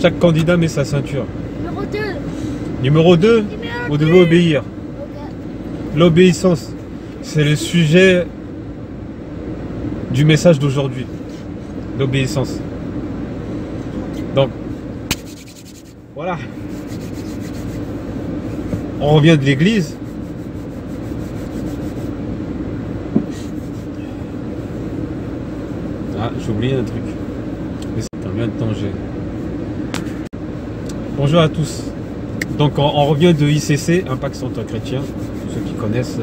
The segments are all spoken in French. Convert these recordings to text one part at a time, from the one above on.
Chaque candidat met sa ceinture. Numéro 2. Numéro 2, Numéro vous 2. devez obéir. Ok. L'obéissance, c'est le sujet du message d'aujourd'hui. L'obéissance. Donc, voilà. On revient de l'église. Ah, j'ai oublié un truc. Mais c'est combien de temps j'ai? Bonjour à tous. Donc on revient de ICC, Impact Centre Chrétien, pour ceux qui connaissent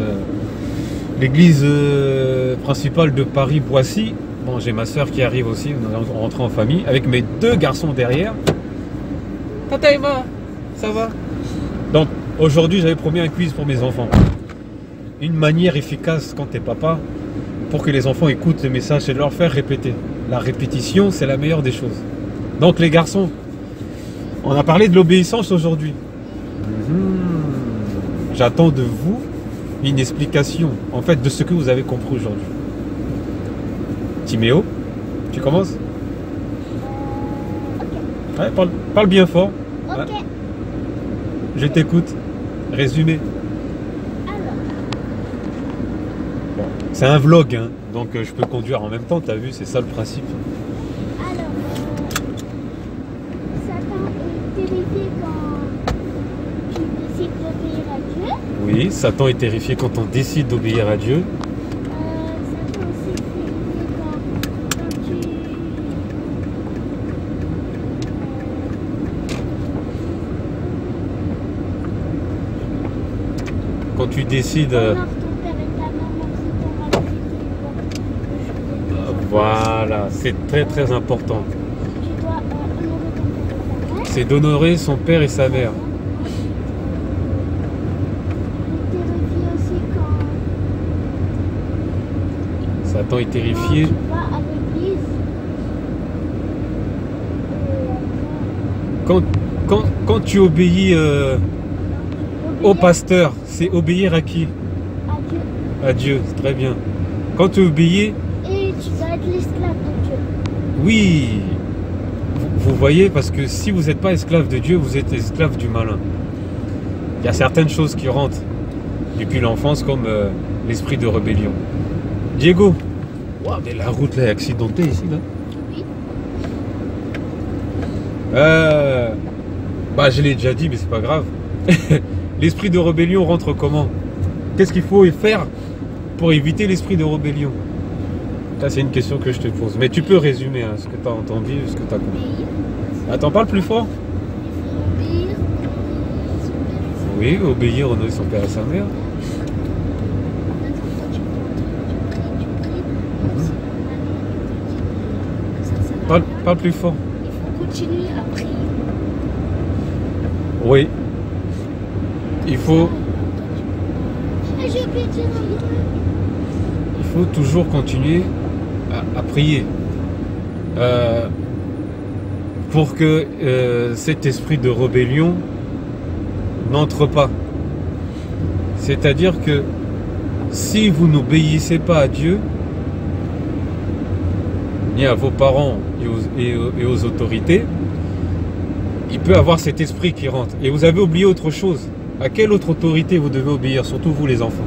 l'église principale de Paris-Boissy. Bon, j'ai ma soeur qui arrive aussi, nous allons rentrer en famille, avec mes 2 garçons derrière. Tata Emma, ça va? Donc aujourd'hui j'avais promis un quiz pour mes enfants. Une manière efficace quand t'es papa, pour que les enfants écoutent le message, c'est de leur faire répéter. La répétition, c'est la meilleure des choses. Donc les garçons, on a parlé de l'obéissance aujourd'hui. J'attends de vous une explication, en fait, de ce que vous avez compris aujourd'hui. Timéo, tu commences? Ouais, parle bien fort. Ok. Ouais. Je t'écoute. Résumé. Alors, Bon, c'est un vlog, hein, donc je peux conduire en même temps, t'as vu, c'est ça le principe. alors, Satan est terrifié quand tu décides d'obéir à Dieu. Oui, Satan est terrifié quand on décide d'obéir à Dieu. Satan aussi est terrifié Quand tu décides... honore ton père et ta mère, même si ton mari Voilà, c'est très très important. tu dois honorer ton père et ta mère. C'est d'honorer son père et sa mère. Il est terrifié aussi quand Satan est terrifié. tu vas à l'église. Quand tu obéis au Obéir pasteur, c'est obéir à qui? à Dieu. À Dieu, c'est très bien. Quand tu obéis, Et tu dois être l'esclave de Dieu. oui, vous voyez, parce que si vous n'êtes pas esclave de Dieu, vous êtes esclave du malin. Il y a certaines choses qui rentrent depuis l'enfance, comme l'esprit de rébellion. Diego, wow, mais la route là est accidentée ici, là. Oui. Bah, je l'ai déjà dit, mais c'est pas grave. L'esprit de rébellion rentre comment? Qu'est-ce qu'il faut faire pour éviter l'esprit de rébellion? Ça, c'est une question que je te pose. Mais tu peux résumer hein, ce que tu as entendu, ce que tu as compris. Obéir. Attends, parle plus fort. Obéir. Oui, obéir, honorer son père et sa mère. Parle plus fort. Il faut continuer à prier. Oui. Il faut toujours continuer à prier. Pour que cet esprit de rébellion n'entre pas. C'est-à-dire que si vous n'obéissez pas à Dieu, ni à vos parents et aux autorités, il peut avoir cet esprit qui rentre. Et vous avez oublié autre chose. À quelle autre autorité vous devez obéir, surtout vous les enfants?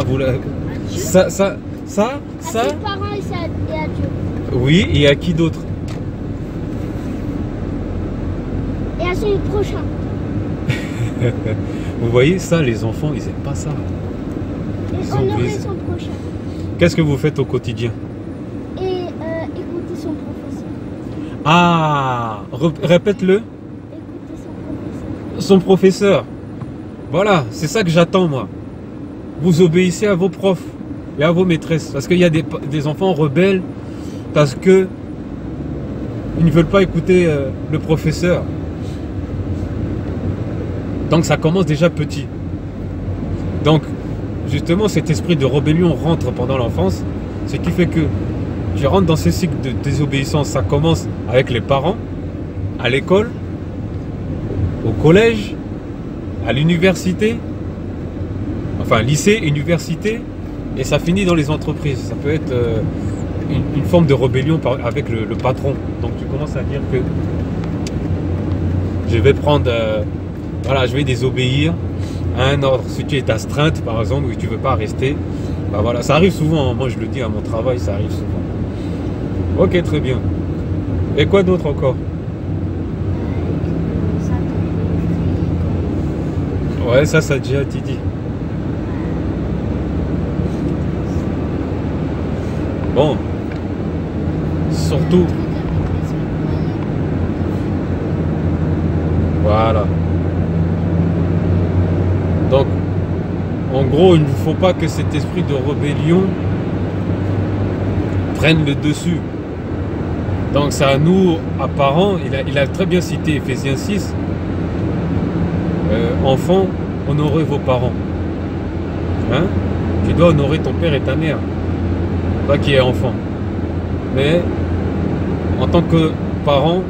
Vous la... Ça. À ses parents et à Dieu. Oui, et à qui d'autre? Et à son prochain. Vous voyez, ça, les enfants, ils n'aiment pas ça. Et Ils ont honorer oublié. son prochain. Qu'est-ce que vous faites au quotidien? Et écouter son professeur. Ah, répète-le. Écouter son professeur. Son professeur. Voilà, c'est ça que j'attends, moi. Vous obéissez à vos profs et à vos maîtresses. Parce qu'il y a des enfants rebelles parce que ils ne veulent pas écouter le professeur. Donc ça commence déjà petit. Donc, justement, cet esprit de rébellion rentre pendant l'enfance, ce qui fait que tu rentres dans ce cycle de désobéissance. Ça commence avec les parents, à l'école, au collège, à l'université, enfin lycée, université, et ça finit dans les entreprises. Ça peut être une forme de rébellion avec le patron. Donc tu commences à dire que je vais prendre, voilà, je vais désobéir à un ordre. Si tu es astreinte, par exemple, et que tu ne veux pas rester, bah voilà, ça arrive souvent. Moi, je le dis à mon travail, ça arrive souvent. Ok, très bien. Et quoi d'autre encore? Ouais, ça a déjà été dit. Bon, surtout, voilà. Donc, en gros, il ne faut pas que cet esprit de rébellion prenne le dessus. Donc, c'est à nous, à parents, il a très bien cité Ephésiens 6, enfants, honorez vos parents. Hein? Tu dois honorer ton père et ta mère. Toi qui es enfant. Mais en tant que parents,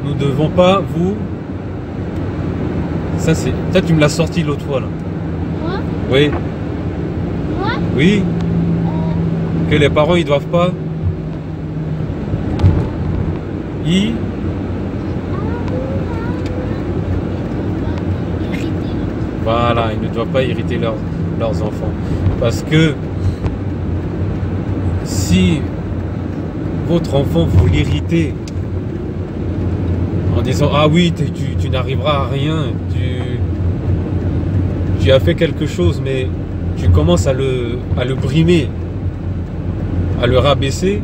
nous ne devons pas vous... Ça, tu me l'as sorti l'autre fois là. Moi? Oui. Moi? Oui. Que les parents ils doivent pas. Ils... Voilà, ils ne doivent pas irriter leurs enfants. Parce que si votre enfant vous l'irritez en disant ah oui tu n'arriveras à rien, tu as fait quelque chose, mais tu commences à le brimer, à le rabaisser,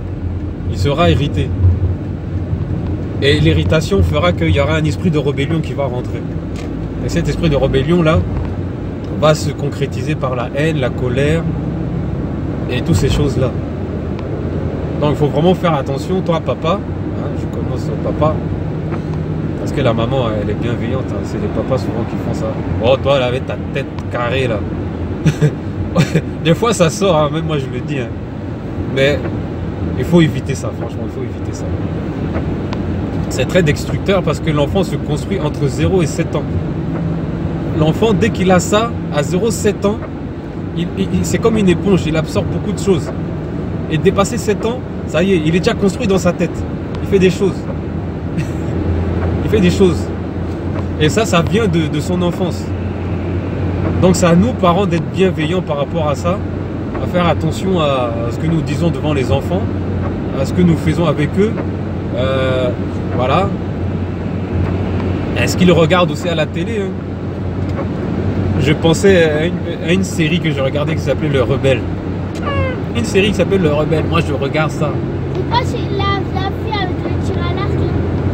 il sera irrité. Et l'irritation fera qu'il y aura un esprit de rébellion qui va rentrer. Et cet esprit de rébellion là va se concrétiser par la haine, la colère et toutes ces choses là. Donc il faut vraiment faire attention, toi papa, hein, je commence au papa, parce que la maman elle est bienveillante, hein, c'est les papas souvent qui font ça. Oh toi là avec ta tête carrée là. Des fois ça sort, hein, même moi je le dis. Hein. Mais il faut éviter ça, franchement il faut éviter ça. C'est très destructeur parce que l'enfant se construit entre 0 et 7 ans. L'enfant dès qu'il a ça, à 0,7 ans, c'est comme une éponge, il absorbe beaucoup de choses. Et dépasser 7 ans, ça y est, il est déjà construit dans sa tête. Il fait des choses. Il fait des choses. Et ça vient de son enfance. Donc c'est à nous, parents, d'être bienveillants par rapport à ça, à faire attention à ce que nous disons devant les enfants, à ce que nous faisons avec eux. Voilà. Est-ce qu'ils regardent aussi à la télé hein? Je pensais à une série que je regardais qui s'appelait Le Rebelle. Une série qui s'appelle Le Rebelle. Moi, je regarde ça. C'est pas la fille avec le tir à l'arc là?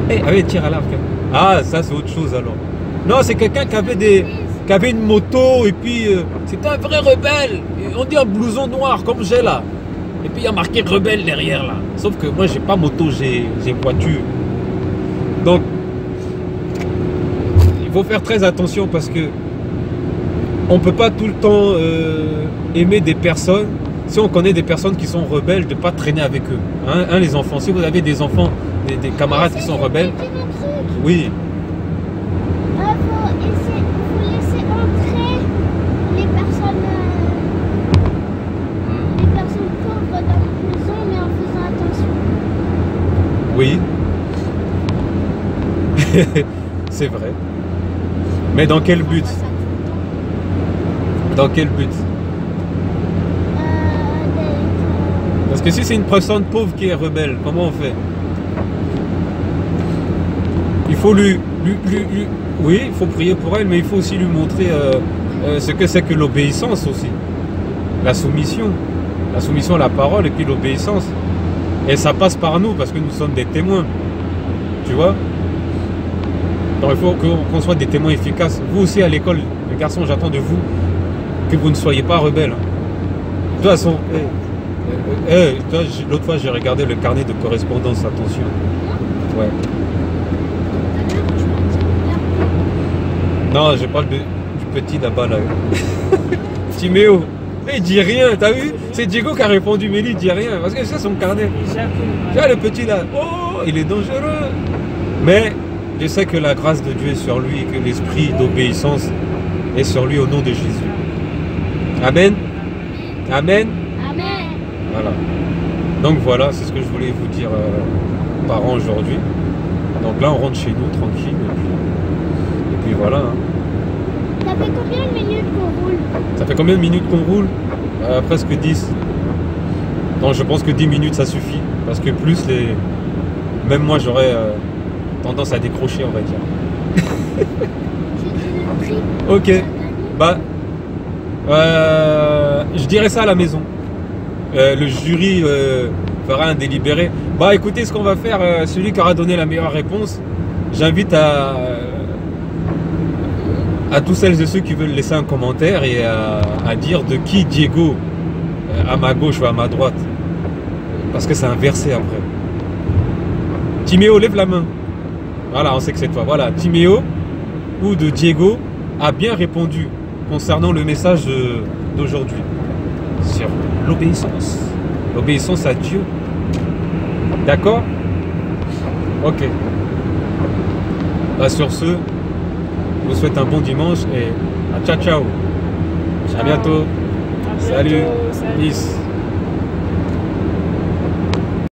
Eh, avec le tir à l'arc. Ah, ça, c'est autre chose alors. Non, c'est quelqu'un qui avait une moto et puis c'était un vrai rebelle. On dit un blouson noir comme j'ai là. Et puis il y a marqué rebelle derrière là. Sauf que moi, j'ai pas moto, j'ai voiture. Donc, il faut faire très attention parce que on peut pas tout le temps aimer des personnes. Si on connaît des personnes qui sont rebelles, de ne pas traîner avec eux. Hein, les enfants. Si vous avez des enfants, des camarades qui sont rebelles. Oui. Faut laisser entrer les personnes pauvres dans la maison, mais en faisant attention. Oui. C'est vrai. Mais dans quel but? Dans quel but? Parce que si c'est une personne pauvre qui est rebelle, comment on fait? Il faut lui... Oui, il faut prier pour elle, mais il faut aussi lui montrer ce que c'est que l'obéissance aussi. La soumission. La soumission à la parole et puis l'obéissance. Et ça passe par nous parce que nous sommes des témoins. Tu vois? Donc il faut qu'on soit des témoins efficaces. Vous aussi à l'école, les garçons, j'attends de vous que vous ne soyez pas rebelles. De toute façon, l'autre fois j'ai regardé le carnet de correspondance, attention. Ouais. Non, je parle du petit là-bas là. Timéo. Il dit rien, t'as vu? C'est Diego qui a répondu, mais il dit rien. Parce que c'est son carnet. Tu vois le petit là, oh, il est dangereux. Mais je sais que la grâce de Dieu est sur lui et que l'esprit d'obéissance est sur lui au nom de Jésus. Amen. Amen. Amen. Voilà. Donc voilà, c'est ce que je voulais vous dire parents aujourd'hui. Donc là, on rentre chez nous tranquille. Et puis voilà. Hein. Ça fait combien de minutes qu'on roule? Ça fait combien de minutes qu'on roule? Presque 10. Donc je pense que 10 minutes ça suffit. Parce que plus les... Même moi j'aurais tendance à décrocher, on va dire. C'est le prix. Ok. Bah je dirais ça à la maison. Le jury fera un délibéré. Bah écoutez, ce qu'on va faire, celui qui aura donné la meilleure réponse, j'invite à tous celles et ceux qui veulent laisser un commentaire et à dire de qui Diego, à ma gauche ou à ma droite. Parce que c'est inversé après. Timéo, lève la main. Voilà, on sait que c'est toi. Voilà, Timéo ou de Diego a bien répondu concernant le message d'aujourd'hui. Sur l'obéissance. L'obéissance à Dieu. D'accord? Ok. Bah, sur ce, je vous souhaite un bon dimanche et à ciao ciao. À bientôt. Salut. Peace.